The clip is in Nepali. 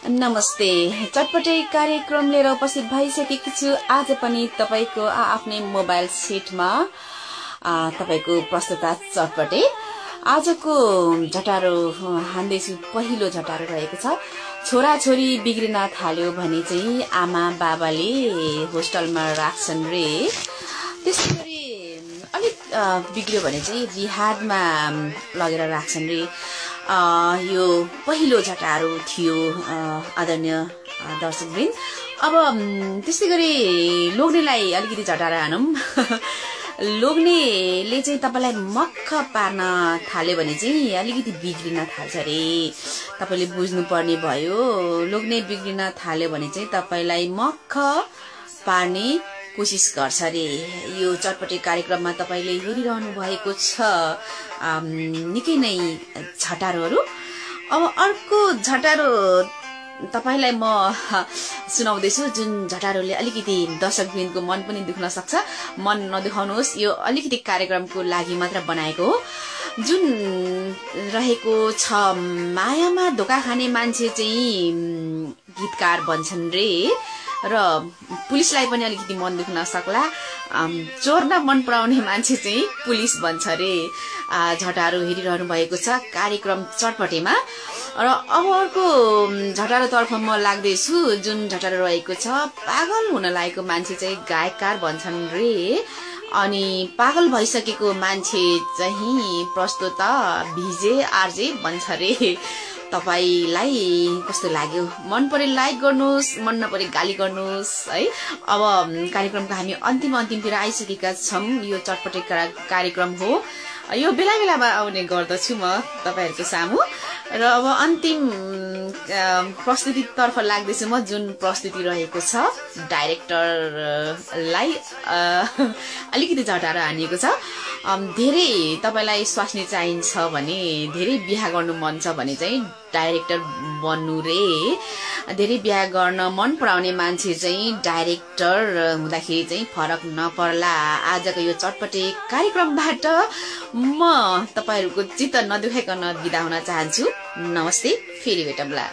नमस्ते। चटपटे कार्यक्रम लिएर उपस्थित भइसकेकी छु। आज पनि तपाईको आफ्नै मोबाइल सेटमा तपाईको प्रस्तुता चटपटे। आजको झटारो हान्दैछु। पहिलो झटारो रहेको छ, छोरा छोरी बिग्रिन थाल्यो भने चाहिँ आमा बाबाले होस्टलमा राख्छन् रे। त्यसैगरी अलिक बिग्रियो भने चाहिँ रिहाबमा लगेर राख्छन् रे। यो पहिलो झटारो थियो आदरणीय दर्शकवृन्द। अब त्यस्तै गरी लोग्नेलाई अलिकति झटारो हानौं। लोग्नेले चाहिँ तपाईलाई मक्ख पार्न थाल्यो भने चाहिँ अलिकति बिग्रिन थाल्छ रे। तपाईले बुझ्नु पर्ने भयो। लोग्ने बिग्रिन थाल्यो भने चाहिँ तपाईलाई मक्ख पार्ने कोशिश गर्छ रे। यो चटपटे कार्यक्रममा तपाईले हेरिरहनु भएको छ निकै नै झटारोहरू। अब अर्को झटारो तपाईलाई म सुनाउँदैछु, जुन झटारोले अलिकति दर्शकवृन्दको मन पनि दुख्न सक्छ। मन नदुखाउनुहोस्, यो अलिकति कार्यक्रमको लागि मात्र बनाएको हो। जुन रहेको छ, मायामा धोका खाने मान्छे चाहिँ गीतकार बन्छन् रे। र पुलिसलाई पनि अलिकति मन दुख्न सक्ला, चोर्न मन पराउने मान्छे चाहिँ पुलिस बन्छ रे। झटारो हेरिरहनु भएको छ कार्यक्रम चटपटेमा। र अब अर्को झटारोतर्फ म लाग्दैछु। जुन झटारो रहेको छ, पागल हुन लागेको मान्छे चाहिँ गायककार भन्छन् रे। अनि पागल भइसकेको मान्छे चाहिँ प्रस्तुता भिजे आरजे बन्छ रे। तपाईलाई कस्तो लाग्यो? मन परे लाइक गर्नुहोस्, मन नपरे गाली गर्नुहोस् है। अब कार्यक्रमको हामी अन्तिमतिर आइसकेका छौं। यो चटपटे कार्यक्रम हो, यो बेला बेलामा आउने गर्दछु म तपाईहरुको सामु। र अब अन्तिम प्रस्तुतितर्फ लाग्दैछु म। जुन प्रस्तुति रहेको छ, डाइरेक्टरलाई अलिकति झटारो हानिएको छ। धेरै तपाईलाई स्वास्नी चाहिन्छ भने, धेरै बिहा गर्नु मन छ भने चाहिँ डाइरेक्टर बन्नु रे। धेरै बिहा गर्न मन पराउने मान्छे चाहिँ डाइरेक्टर हुँदाखेरि चाहिँ फरक नपर्ला। आजको यो चटपटे कार्यक्रमबाट म तपाईहरुको चित्त नदुखाइकन बिदा हुन चाहन्छु। नमस्ते, फेरि भेटौँला।